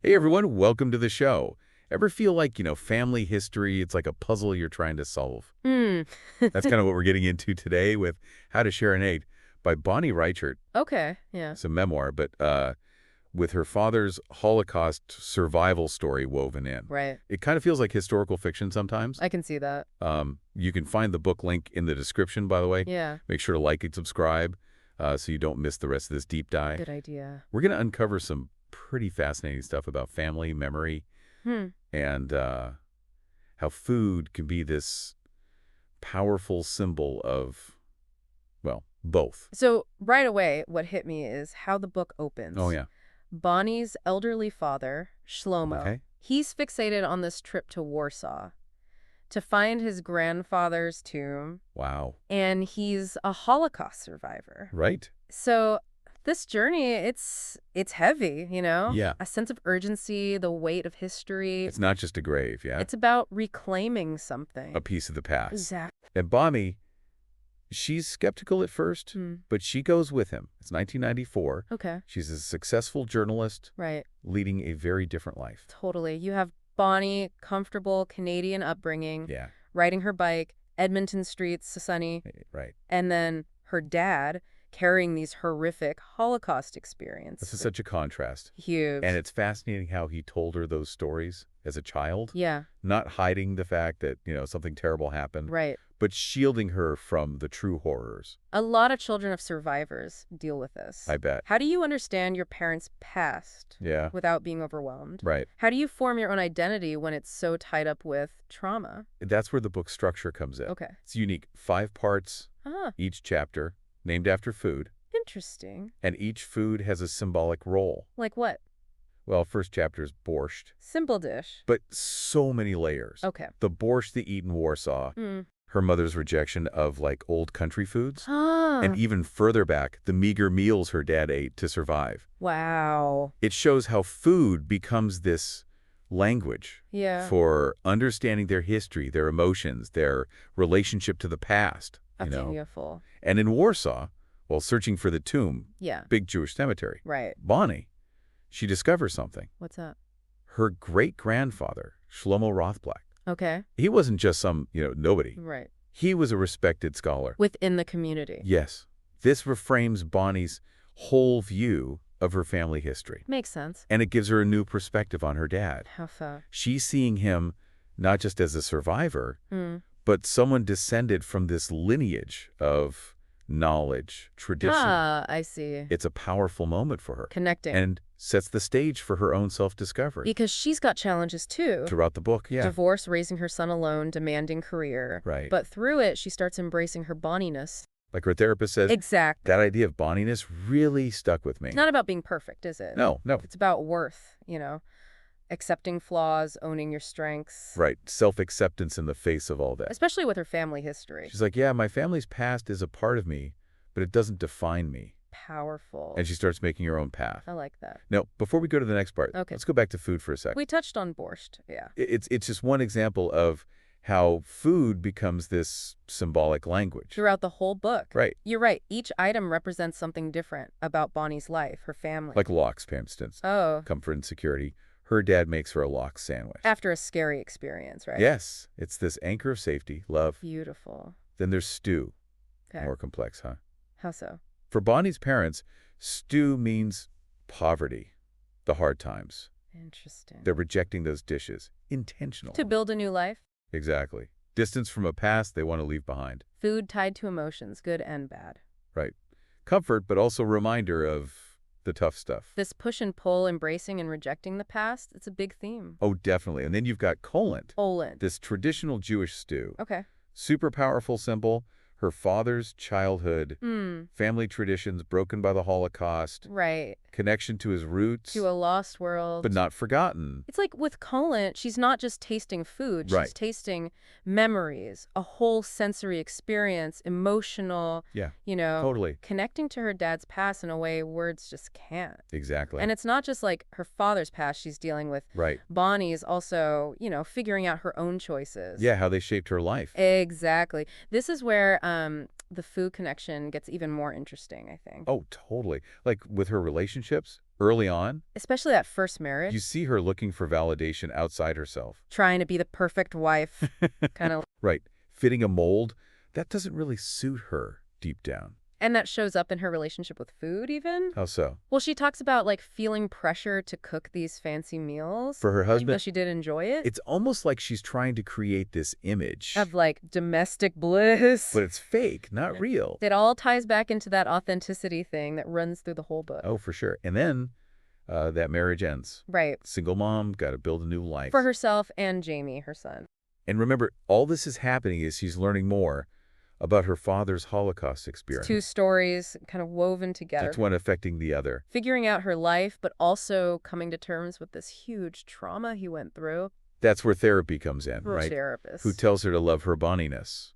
Hey everyone, welcome to the show. Ever feel like, family history, it's like a puzzle you're trying to solve? Hmm. That's kind of what we're getting into today with How to Share an Egg by Bonny Reichert. Okay, yeah. It's a memoir, but with her father's Holocaust survival story woven in. Right. It kind of feels like historical fiction sometimes. I can see that. You can find the book link in the description, by the way. Yeah. Make sure to like and subscribe so you don't miss the rest of this deep dive. Good idea. We're going to uncover some pretty fascinating stuff about family, memory, Hmm. and how food can be this powerful symbol of, well, both. So right away, what hit me is how the book opens. Oh, yeah. Bonnie's elderly father, Shlomo, Okay. he's fixated on this trip to Warsaw to find his grandfather's tomb, Wow. and he's a Holocaust survivor. Right? So this journey, it's heavy, Yeah. A sense of urgency, the weight of history. It's not just a grave, yeah? It's about reclaiming something. A piece of the past. Exactly. And Bonnie, she's skeptical at first, but she goes with him. It's 1994. Okay. She's a successful journalist Right. leading a very different life. Totally. You have Bonnie, comfortable Canadian upbringing, Yeah, riding her bike, Edmonton streets, sunny, right. and then her dad carrying these horrific Holocaust This experiences. is such a contrast. Huge. And it's fascinating how he told her those stories as a child, Yeah, not hiding the fact that, something terrible happened, right. but shielding her from the true horrors. A lot of children of survivors deal with this. I bet. How do you understand your parents' past Yeah, without being overwhelmed? right. How do you form your own identity when it's so tied up with trauma? That's where the book's structure comes in. Okay. It's unique. 5 parts, Ah, each chapter, named after food, interesting. and each food has a symbolic role. Like what? Well, first chapter is borscht, Simple dish. but so many layers. Okay. The borscht they eat in Warsaw, her mother's rejection of, old country foods, Ah. and even further back, the meager meals her dad ate to survive. Wow. It shows how food becomes this language Yeah. for understanding their history, their emotions, their relationship to the past, That's beautiful. And in Warsaw, while searching for the tomb, Yeah. big Jewish cemetery, Right. Bonnie, she discovers something. What's that? Her great-grandfather, Shlomo Rothblatt, Okay. he wasn't just some, nobody. Right. He was a respected scholar. Within the community. Yes. This reframes Bonnie's whole view of her family history. Makes sense. And it gives her a new perspective on her dad. How so? She's seeing him not just as a survivor, Hmm. but someone descended from this lineage of knowledge, tradition. Ah, I see. It's a powerful moment for her Connecting. and sets the stage for her own self-discovery. Because she's got challenges too. Throughout the book, yeah. Divorce, raising her son alone, demanding career. Right. But through it, she starts embracing her Bonniness. Like her therapist says, Exactly. that idea of Bonniness really stuck with me. It's not about being perfect, is it? No. It's about worth, accepting flaws, owning your strengths. Right. Self-acceptance in the face of all that. Especially with her family history. She's like, yeah, my family's past is a part of me, but it doesn't define me. Powerful. And she starts making her own path. I like that. Now, before we go to the next part, Okay. let's go back to food for a second. We touched on borscht, yeah. It's just one example of how food becomes this symbolic language. Throughout the whole book. Right. You're right. Each item represents something different about Bonnie's life, her family. Like lox, for instance. Oh. Comfort and security. Her dad makes her a lox sandwich. After a scary experience, right? Yes. It's this anchor of safety, love. Beautiful. Then there's stew. Okay. More complex, huh? How so? For Bonnie's parents, stew means poverty, the hard times. Interesting. They're rejecting those dishes. Intentional. To build a new life? Exactly. Distance from a past they want to leave behind. Food tied to emotions, good and bad. Right. Comfort, but also reminder of the tough stuff. This push and pull, embracing and rejecting the past, it's a big theme. Oh, definitely. And then you've got Kolent, Poland. this traditional Jewish stew. Okay. Super powerful symbol. Her father's childhood, family traditions broken by the Holocaust, Right. connection to his roots, To a lost world. but not forgotten. It's like with Colin, she's not just tasting food. Right. She's tasting memories, a whole sensory experience, emotional, Yeah, you know, totally. connecting to her dad's past in a way words just can't. Exactly. And it's not just like her father's past she's dealing with. Right. Bonnie's also, figuring out her own choices. Yeah, how they shaped her life. Exactly. This is where the food connection gets even more interesting, I think. Oh, totally. Like with her relationships, early on, Especially that first marriage. you see her looking for validation outside herself. Trying to be the perfect wife, kind of. Right. Fitting a mold, that doesn't really suit her deep down. And that shows up in her relationship with food, even. How so? Well, she talks about, like, feeling pressure to cook these fancy meals. For her Even though husband, she did enjoy it. it's almost like she's trying to create this image. Of, like, domestic bliss. But it's fake, not real. It all ties back into that authenticity thing that runs through the whole book. Oh, for sure. And then that marriage ends. Right. Single mom, got to build a new life. For herself and Jamie, her son. And remember, all this is happening as she's learning more about her father's Holocaust experience. 2 stories kind of woven together. Each one affecting the other. Figuring out her life, but also coming to terms with this huge trauma he went through. That's where therapy comes in, Her right? therapist. Who tells her to love her Bonniness.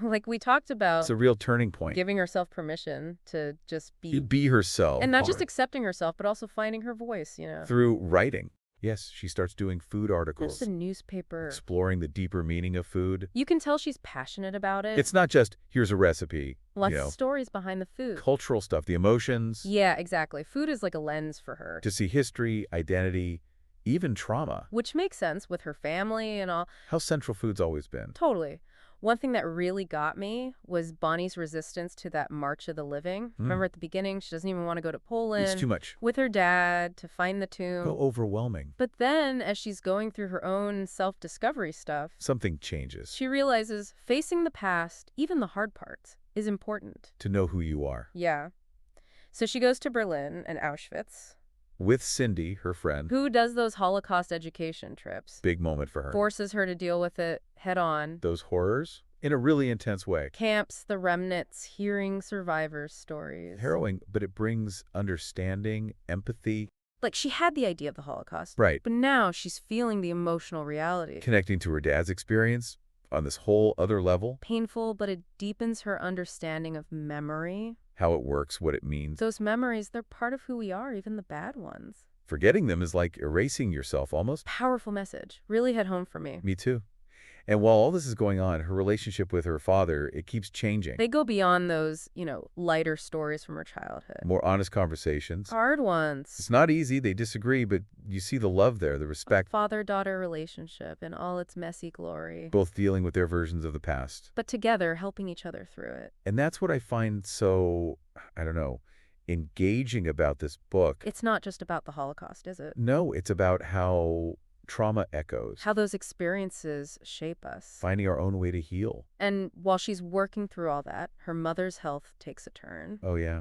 Like we talked about. It's a real turning point. Giving herself permission to just be. Be herself. And not just accepting herself, but also finding her voice, Through writing. Yes, she starts doing food articles. There's the newspaper. Exploring the deeper meaning of food. You can tell she's passionate about it. It's not just, here's a recipe. Lots of stories behind the food. Cultural stuff, the emotions. Yeah, exactly. Food is like a lens for her. To see history, identity, even trauma. Which makes sense with her family and all. How central food's always been. Totally. One thing that really got me was Bonnie's resistance to that March of the Living. Remember at the beginning, she doesn't even want to go to Poland. It's too much. With her dad to find the tomb. So overwhelming. But then, as she's going through her own self-discovery stuff, something changes. She realizes facing the past, even the hard parts, is important. To know who you are. Yeah. So she goes to Berlin and Auschwitz. With Cindy, her friend. Who does those Holocaust education trips. Big moment for her. Forces her to deal with it head on. Those horrors in a really intense way. Camps, the remnants, hearing survivors' stories. Harrowing, but it brings understanding, empathy. Like she had the idea of the Holocaust. Right. But now she's feeling the emotional reality. Connecting to her dad's experience on this whole other level. Painful, but it deepens her understanding of memory. How it works, what it means. Those memories, they're part of who we are, even the bad ones. Forgetting them is like erasing yourself almost. Powerful message. Really hit home for me. Me too. And while all this is going on, her relationship with her father, it keeps changing. They go beyond those, lighter stories from her childhood. More honest conversations. Hard ones. It's not easy. They disagree, but you see the love there, the respect. Father-daughter relationship in all its messy glory. Both dealing with their versions of the past. But together, helping each other through it. And that's what I find so, engaging about this book. It's not just about the Holocaust, is it? No, it's about how trauma echoes. How those experiences shape us. Finding our own way to heal. And while she's working through all that, her mother's health takes a turn. Oh, yeah.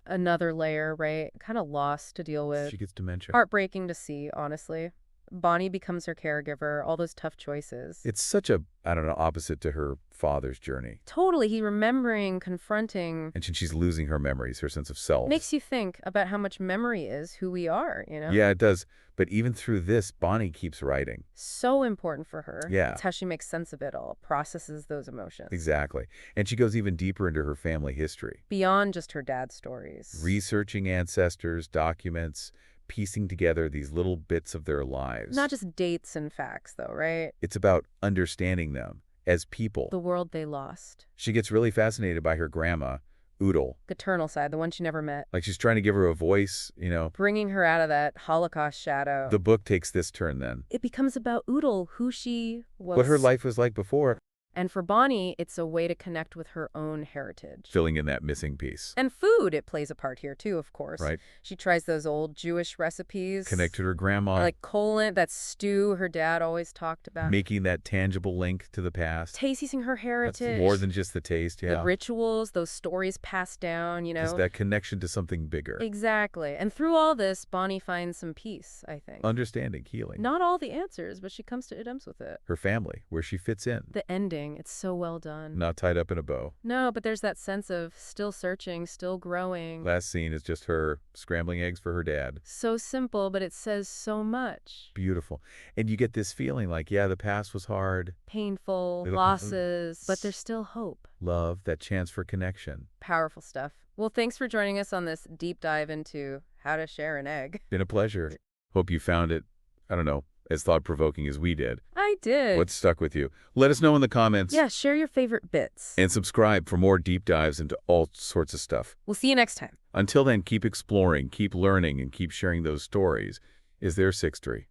Another layer, right? Kind of lost to deal with. She gets dementia. Heartbreaking to see, honestly. Bonnie becomes her caregiver, all those tough choices. It's such a, opposite to her father's journey. Totally. He remembering, confronting. And she's losing her memories, her sense of self. Makes you think about how much memory is who we are, Yeah, it does. But even through this, Bonnie keeps writing. So important for her. Yeah. It's how she makes sense of it all, processes those emotions. Exactly. And she goes even deeper into her family history. Beyond just her dad's stories. Researching ancestors, documents, piecing together these little bits of their lives. Not just dates and facts, though, right? It's about understanding them as people. The world they lost. She gets really fascinated by her grandma, Oodle. Maternal side, the one she never met. Like she's trying to give her a voice, Bringing her out of that Holocaust shadow. The book takes this turn then. It becomes about Oodle, who she was. What her life was like before. And for Bonnie, it's a way to connect with her own heritage. Filling in that missing piece. And food, it plays a part here too, of course. Right. She tries those old Jewish recipes. Connect to her grandma. Like colon, that stew her dad always talked about. Making that tangible link to the past. Tasting her heritage. That's more than just the taste, yeah. The rituals, those stories passed down, It's that connection to something bigger. Exactly. And through all this, Bonnie finds some peace, I think. Understanding, healing. Not all the answers, but she comes to terms with it. Her family, where she fits in. The ending, it's so well done. Not tied up in a bow. No, but there's that sense of still searching, still growing. Last scene is just her scrambling eggs for her dad. So simple, but it says so much. Beautiful. And you get this feeling like, yeah, the past was hard. Painful, losses, but there's still hope. Love, that chance for connection. Powerful stuff. Well, thanks for joining us on this deep dive into how to share an egg. Been a pleasure. Hope you found it, as thought-provoking as we did. I did. What stuck with you? Let us know in the comments. Yeah, share your favorite bits. And subscribe for more deep dives into all sorts of stuff. We'll see you next time. Until then, keep exploring, keep learning, and keep sharing those stories. Is there 6-3?